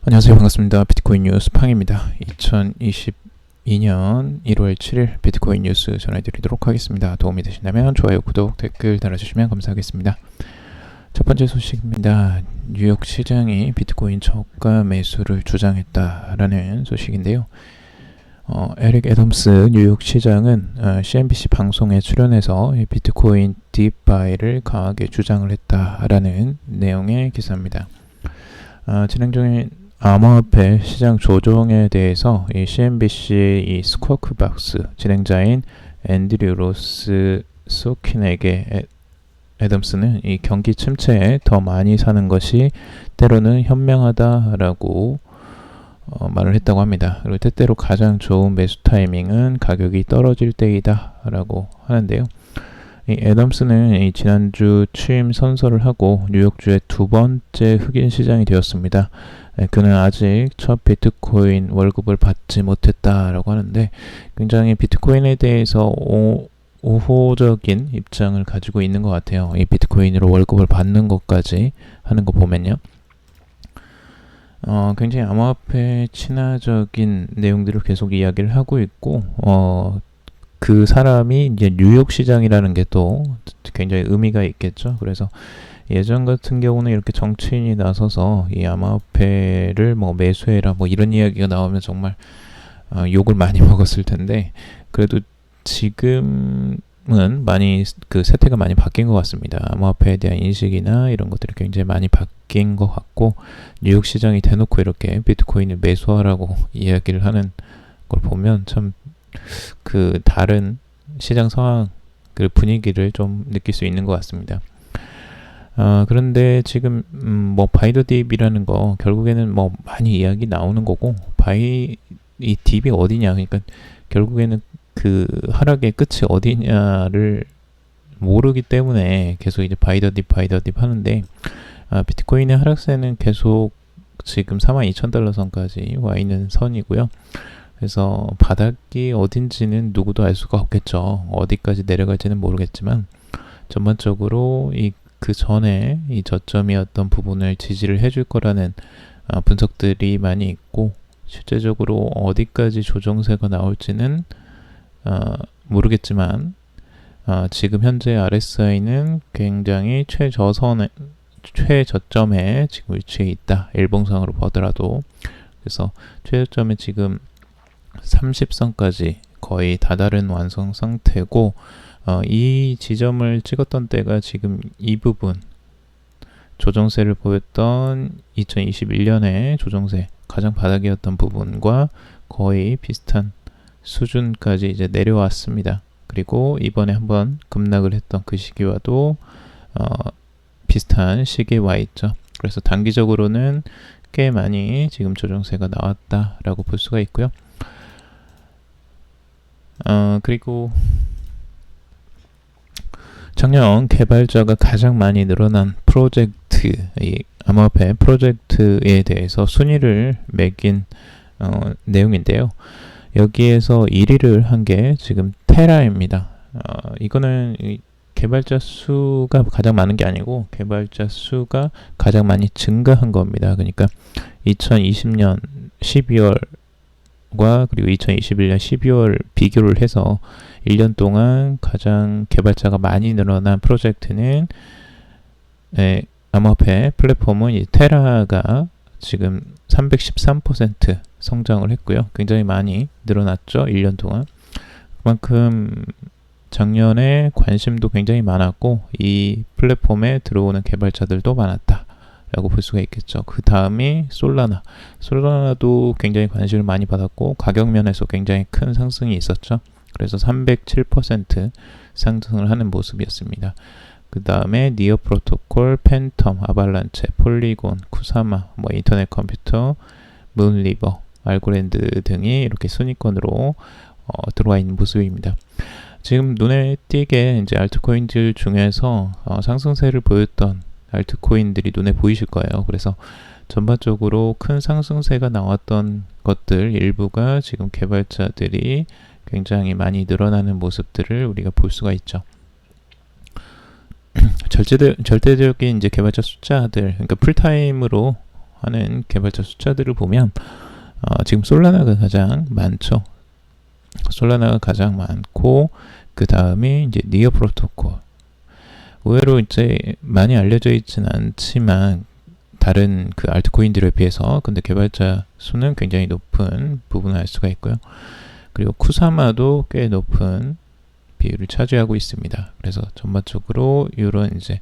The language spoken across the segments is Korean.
안녕하세요. 반갑습니다. 비트코인 뉴스 팡입니다. 2022년 1월 7일 비트코인 뉴스 전해드리도록 하겠습니다. 도움이 되신다면 좋아요, 구독, 댓글 달아주시면 감사하겠습니다. 첫 번째 소식입니다. 뉴욕 시장이 비트코인 저가 매수를 주장했다라는 소식인데요. 에릭 애덤스 뉴욕 시장은 CNBC 방송에 출연해서 비트코인 딥바이를 강하게 주장을 했다라는 내용의 기사입니다. 진행 중인 암호화폐 시장 조정에 대해서 이 CNBC 이 스쿼크박스 진행자인 앤드류 로스 소킨에게 애덤스는 이 경기 침체에 더 많이 사는 것이 때로는 현명하다라고 말을 했다고 합니다. 그리고 때때로 가장 좋은 매수 타이밍은 가격이 떨어질 때이다라고 하는데요. 이 애덤스는 이 지난주 취임 선서를 하고 뉴욕주의 두 번째 흑인 시장이 되었습니다. 그는 아직 첫 비트코인 월급을 받지 못했다라고 하는데 굉장히 비트코인에 대해서 우호적인 입장을 가지고 있는 것 같아요. 이 비트코인으로 월급을 받는 것까지 하는 거 보면요. 굉장히 암호화폐 친화적인 내용들을 계속 이야기를 하고 있고 그 사람이 이제 뉴욕 시장이라는 게 또 굉장히 의미가 있겠죠. 그래서 예전 같은 경우는 이렇게 정치인이 나서서 이 암호화폐를 뭐 매수해라 뭐 이런 이야기가 나오면 정말 욕을 많이 먹었을 텐데 그래도 지금은 많이 그 세태가 많이 바뀐 것 같습니다. 암호화폐에 대한 인식이나 이런 것들이 굉장히 많이 바뀐 것 같고 뉴욕 시장이 대놓고 이렇게 비트코인을 매수하라고 이야기를 하는 걸 보면 참 그 다른 시장 상황 그 분위기를 좀 느낄 수 있는 것 같습니다. 그런데 지금 뭐 바이더딥이라는 거 결국에는 뭐 많이 이야기 나오는 거고 이 딥이 어디냐 그러니까 결국에는 그 하락의 끝이 어디냐를 모르기 때문에 계속 이제 바이더딥 하는데 비트코인의 하락세는 계속 지금 42,000달러 선까지 와 있는 선이고요. 그래서 바닥이 어딘지는 누구도 알 수가 없겠죠. 어디까지 내려갈지는 모르겠지만 전반적으로 그 전에 이 저점이었던 부분을 지지를 해줄 거라는 분석들이 많이 있고 실제적으로 어디까지 조정세가 나올지는 모르겠지만 지금 현재 RSI는 굉장히 최저점에 지금 위치해 있다. 일봉상으로 보더라도 그래서 최저점에 지금 30선까지 거의 다다른 완성 상태고 이 지점을 찍었던 때가 지금 이 부분 조정세를 보였던 2021년의 조정세 가장 바닥이었던 부분과 거의 비슷한 수준까지 이제 내려왔습니다. 그리고 이번에 한번 급락을 했던 그 시기와도 비슷한 시기에 와 있죠. 그래서 단기적으로는 꽤 많이 지금 조정세가 나왔다라고 볼 수가 있고요. 그리고 작년 개발자가 가장 많이 늘어난 프로젝트, 이 암호화폐 프로젝트에 대해서 순위를 매긴 내용인데요. 여기에서 1위를 한 게 지금 테라입니다. 이거는 개발자 수가 가장 많은 게 아니고 개발자 수가 가장 많이 증가한 겁니다. 그러니까 2020년 12월과 그리고 2021년 12월 비교를 해서 1년 동안 가장 개발자가 많이 늘어난 프로젝트는 암호화폐 플랫폼은 이 테라가 지금 313% 성장을 했고요. 굉장히 많이 늘어났죠. 1년 동안. 그만큼 작년에 관심도 굉장히 많았고 이 플랫폼에 들어오는 개발자들도 많았다라고 볼 수가 있겠죠. 그 다음이 솔라나도 굉장히 관심을 많이 받았고 가격 면에서 굉장히 큰 상승이 있었죠. 그래서 307% 상승을 하는 모습이었습니다. 그 다음에 니어 프로토콜, 팬텀, 아발란체, 폴리곤, 쿠사마, 뭐 인터넷 컴퓨터, 문리버, 알고랜드 등이 이렇게 순위권으로 들어와 있는 모습입니다. 지금 눈에 띄게 이제 알트코인들 중에서 상승세를 보였던 알트코인들이 눈에 보이실 거예요. 그래서 전반적으로 큰 상승세가 나왔던 것들 일부가 지금 개발자들이 굉장히 많이 늘어나는 모습들을 우리가 볼 수가 있죠. 절대적인 이제 개발자 숫자들, 그러니까 풀타임으로 하는 개발자 숫자들을 보면 지금 솔라나가 가장 많죠. 솔라나가 가장 많고 그 다음에 이제 니어 프로토콜. 의외로 이제 많이 알려져 있지는 않지만 다른 그 알트코인들에 비해서 근데 개발자 수는 굉장히 높은 부분을 알 수가 있고요. 그리고 쿠사마도 꽤 높은 비율을 차지하고 있습니다. 그래서 전반적으로 이런 이제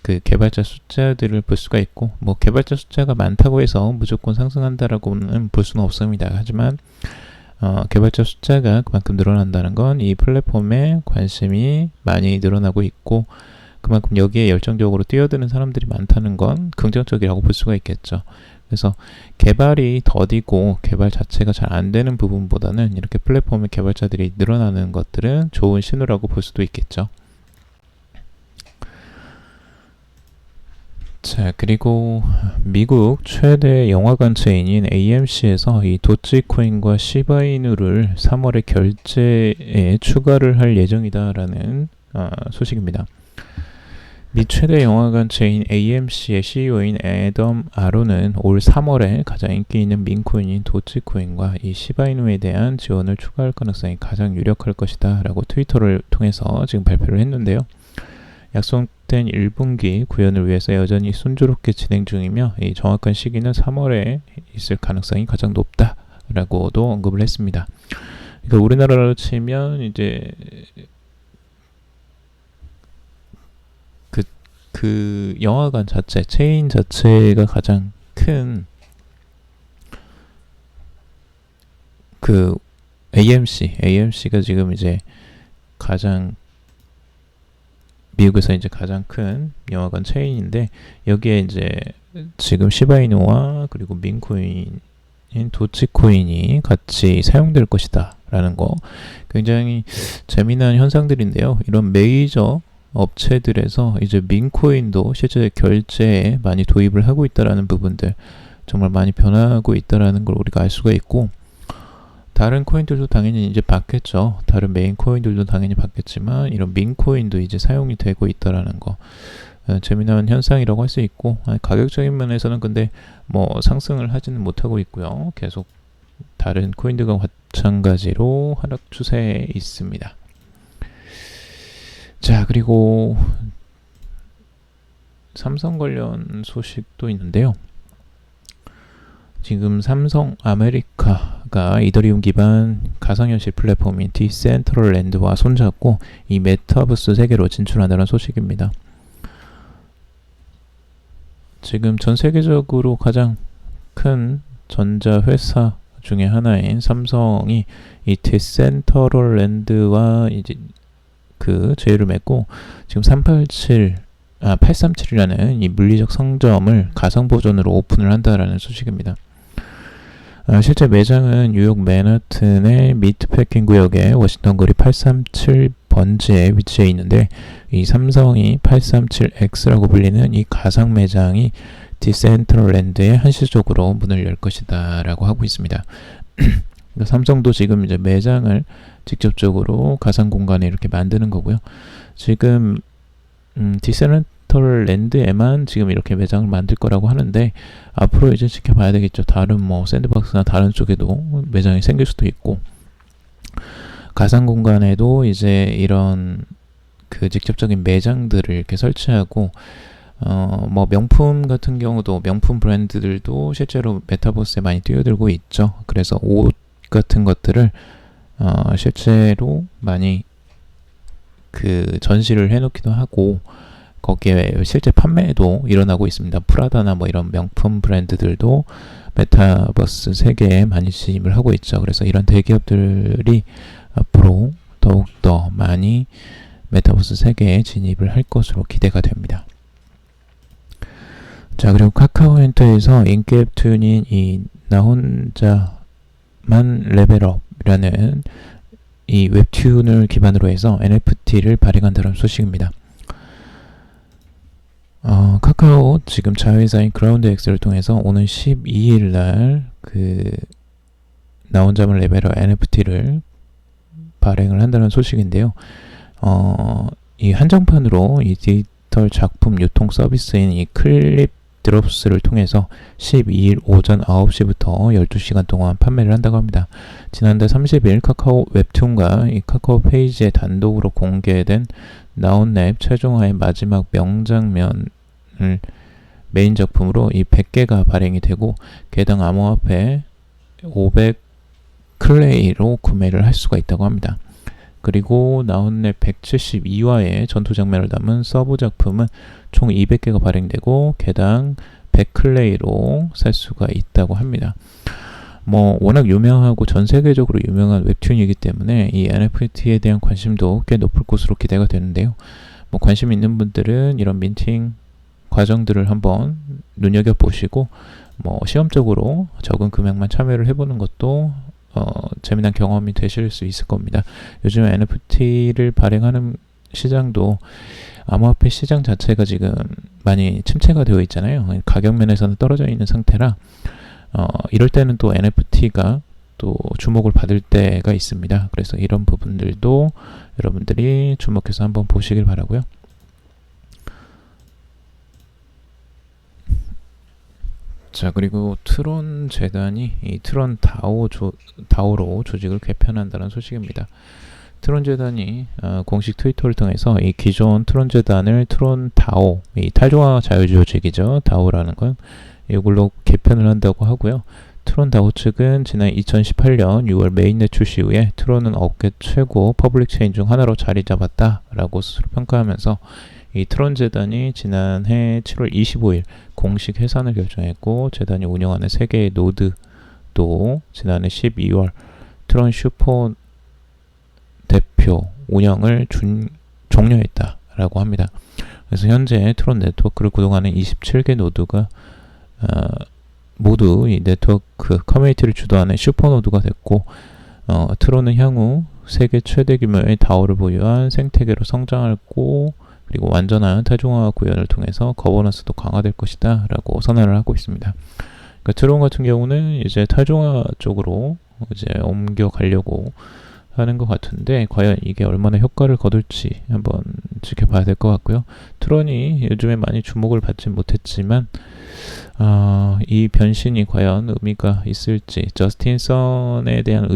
그 개발자 숫자들을 볼 수가 있고 뭐 개발자 숫자가 많다고 해서 무조건 상승한다라고는 볼 수는 없습니다. 하지만 개발자 숫자가 그만큼 늘어난다는 건 이 플랫폼에 관심이 많이 늘어나고 있고 그만큼 여기에 열정적으로 뛰어드는 사람들이 많다는 건 긍정적이라고 볼 수가 있겠죠. 그래서 개발이 더디고 개발 자체가 잘 안 되는 부분보다는 이렇게 플랫폼의 개발자들이 늘어나는 것들은 좋은 신호라고 볼 수도 있겠죠. 자, 그리고 미국 최대 영화관 체인인 AMC에서 이 도지코인과 시바이누를 3월에 결제에 추가를 할 예정이다라는 소식입니다. 미 최대 영화관 체인 AMC의 CEO인 애덤 아론은 올 3월에 가장 인기 있는 민코인인 도지코인과 이 시바이누에 대한 지원을 추가할 가능성이 가장 유력할 것이다 라고 트위터를 통해서 지금 발표를 했는데요. 약속된 1분기 구현을 위해서 여전히 순조롭게 진행 중이며 이 정확한 시기는 3월에 있을 가능성이 가장 높다라고도 언급을 했습니다. 그러니까 우리나라로 치면 이제 그 영화관 자체, 체인 자체가 가장 큰 그 AMC가 지금 이제 미국에서 이제 가장 큰 영화관 체인인데 여기에 이제 지금 시바이누와 그리고 민코인인 도치코인이 같이 사용될 것이다 라는 거 굉장히 재미난 현상들인데요. 이런 메이저 업체들에서 이제 민코인도 실제 결제에 많이 도입을 하고 있다라는 부분들 정말 많이 변하고 있다라는 걸 우리가 알 수가 있고 다른 코인들도 당연히 이제 받겠죠. 다른 메인 코인들도 당연히 받겠지만 이런 민코인도 이제 사용이 되고 있다라는 거 재미난 현상이라고 할 수 있고 가격적인 면에서는 근데 뭐 상승을 하지는 못하고 있고요. 계속 다른 코인들과 마찬가지로 하락 추세에 있습니다. 자, 그리고 삼성 관련 소식도 있는데요. 지금 삼성 아메리카가 이더리움 기반 가상현실 플랫폼인 디센트럴랜드와 손잡고 이 메타버스 세계로 진출한다는 소식입니다. 지금 전 세계적으로 가장 큰 전자회사 중에 하나인 삼성이 이 디센트럴랜드와 이제 그 제휴를 맺고 지금 837이라는 이 물리적 상점을 가상 버전으로 오픈을 한다라는 소식입니다. 실제 매장은 뉴욕 맨하튼의 미트패킹 구역의 워싱턴 거리 837번지에 위치해 있는데 이 삼성이 837X라고 불리는 이 가상 매장이 디센트럴랜드에 한시적으로 문을 열 것이다 라고 하고 있습니다. 삼성도 지금 이제 매장을 직접적으로 가상 공간에 이렇게 만드는 거고요. 지금 디센트럴랜드에만 지금 이렇게 매장을 만들 거라고 하는데 앞으로 이제 지켜봐야 되겠죠. 다른 뭐 샌드박스나 다른 쪽에도 매장이 생길 수도 있고 가상 공간에도 이제 이런 그 직접적인 매장들을 이렇게 설치하고 뭐 명품 같은 경우도 명품 브랜드들도 실제로 메타버스에 많이 뛰어들고 있죠. 그래서 옷 같은 것들을 실제로 많이 그 전시를 해놓기도 하고 거기에 실제 판매도 일어나고 있습니다. 프라다나 뭐 이런 명품 브랜드들도 메타버스 세계에 많이 진입을 하고 있죠. 그래서 이런 대기업들이 앞으로 더욱더 많이 메타버스 세계에 진입을 할 것으로 기대가 됩니다. 자, 그리고 카카오 엔터에서 인기 웹툰인 이 나 혼자만 레벨업이라는 이 웹툰을 기반으로 해서 NFT를 발행한다는 소식입니다. 카카오 지금 자회사인 그라운드X를 통해서 오는 12일 날 그 나 혼자만 레벨업 NFT를 발행을 한다는 소식인데요. 이 한정판으로 이 디지털 작품 유통 서비스인 이 클립 드롭스를 통해서 12일 오전 9시부터 12시간 동안 판매를 한다고 합니다. 지난달 30일 카카오 웹툰과 이 카카오 페이지에 단독으로 공개된 나온랩 최종화의 마지막 명장면을 메인 작품으로 이 100개가 발행이 되고 개당 암호화폐 500 클레이로 구매를 할 수가 있다고 합니다. 그리고 나온랩 172화의 전투 장면을 담은 서브 작품은 총 200개가 발행되고 개당 100 클레이로 살 수가 있다고 합니다. 뭐 워낙 유명하고 전 세계적으로 유명한 웹툰이기 때문에 이 NFT에 대한 관심도 꽤 높을 것으로 기대가 되는데요. 뭐 관심 있는 분들은 이런 민팅 과정들을 한번 눈여겨보시고 뭐 시험적으로 적은 금액만 참여를 해보는 것도 재미난 경험이 되실 수 있을 겁니다. 요즘 NFT를 발행하는 시장도 암호화폐 시장 자체가 지금 많이 침체가 되어 있잖아요. 가격 면에서는 떨어져 있는 상태라 이럴 때는 또 NFT가 또 주목을 받을 때가 있습니다. 그래서 이런 부분들도 여러분들이 주목해서 한번 보시길 바라고요. 자, 그리고 트론 재단이 이 트론 다오로 조직을 개편한다는 소식입니다. 트론 재단이 공식 트위터를 통해서 이 기존 트론 재단을 트론 다오, 이 탈중앙 자유조직이죠. 다오라는 건 이걸로 개편을 한다고 하고요. 트론 다오 측은 지난 2018년 6월 메인넷 출시 후에 트론은 업계 최고 퍼블릭 체인 중 하나로 자리 잡았다라고 스스로 평가하면서 이 트론 재단이 지난해 7월 25일 공식 해산을 결정했고 재단이 운영하는 3개의 노드도 지난해 12월 트론 슈퍼 대표 운영을 종료했다라고 합니다. 그래서 현재 트론 네트워크를 구동하는 27개 노드가 모두 이 네트워크 커뮤니티를 주도하는 슈퍼 노드가 됐고 트론은 향후 세계 최대 규모의 다오를 보유한 생태계로 성장하고 그리고 완전한 탈중앙화 구현을 통해서 거버넌스도 강화될 것이다 라고 선언을 하고 있습니다. 그러니까 트론 같은 경우는 이제 탈중앙화 쪽으로 이제 옮겨가려고 하는 것 같은데 과연 이게 얼마나 효과를 거둘지 한번 지켜봐야 될 것 같고요. 트론이 요즘에 많이 주목을 받지 못했지만 이 변신이 과연 의미가 있을지 저스틴 선에 대한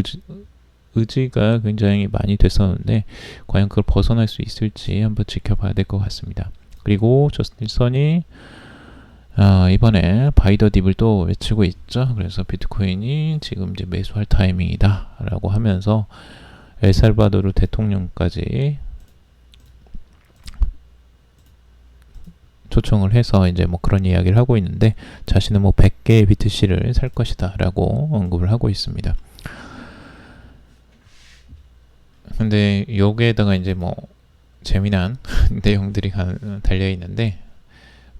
의지가 굉장히 많이 됐었는데 과연 그걸 벗어날 수 있을지 한번 지켜봐야 될 것 같습니다. 그리고 저스틴 선이 이번에 바이 더 딥을 또 외치고 있죠. 그래서 비트코인이 지금 이제 매수할 타이밍이다 라고 하면서 엘살바도르 대통령까지 초청을 해서 이제 뭐 그런 이야기를 하고 있는데 자신은 뭐 100개의 BTC를 살 것이다 라고 언급을 하고 있습니다. 근데 여기에다가 이제 뭐 재미난 내용들이 달려 있는데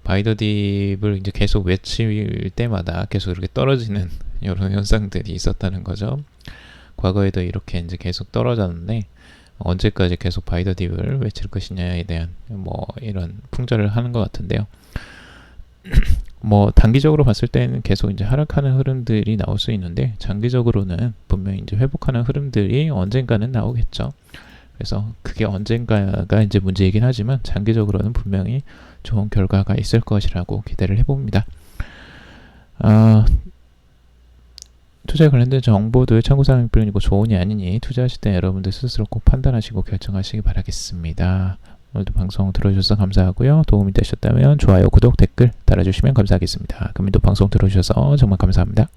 바이 더 딥을 이제 계속 외칠 때마다 계속 이렇게 떨어지는 이런 현상들이 있었다는 거죠. 과거에도 이렇게 이제 계속 떨어졌는데 언제까지 계속 바이 더 딥을 외칠 것이냐에 대한 뭐 이런 풍자를 하는 것 같은데요. 뭐 단기적으로 봤을 때는 계속 이제 하락하는 흐름들이 나올 수 있는데 장기적으로는 분명히 이제 회복하는 흐름들이 언젠가는 나오겠죠. 그래서 그게 언젠가가 이제 문제이긴 하지만 장기적으로는 분명히 좋은 결과가 있을 것이라고 기대를 해봅니다. 투자에 관련된 정보도 참고사항일 뿐이고 조언이 아니니 투자하실 때 여러분들 스스로 꼭 판단하시고 결정하시기 바라겠습니다. 오늘도 방송 들어주셔서 감사하고요. 도움이 되셨다면 좋아요, 구독, 댓글 달아주시면 감사하겠습니다. 그럼 또 방송 들어주셔서 정말 감사합니다.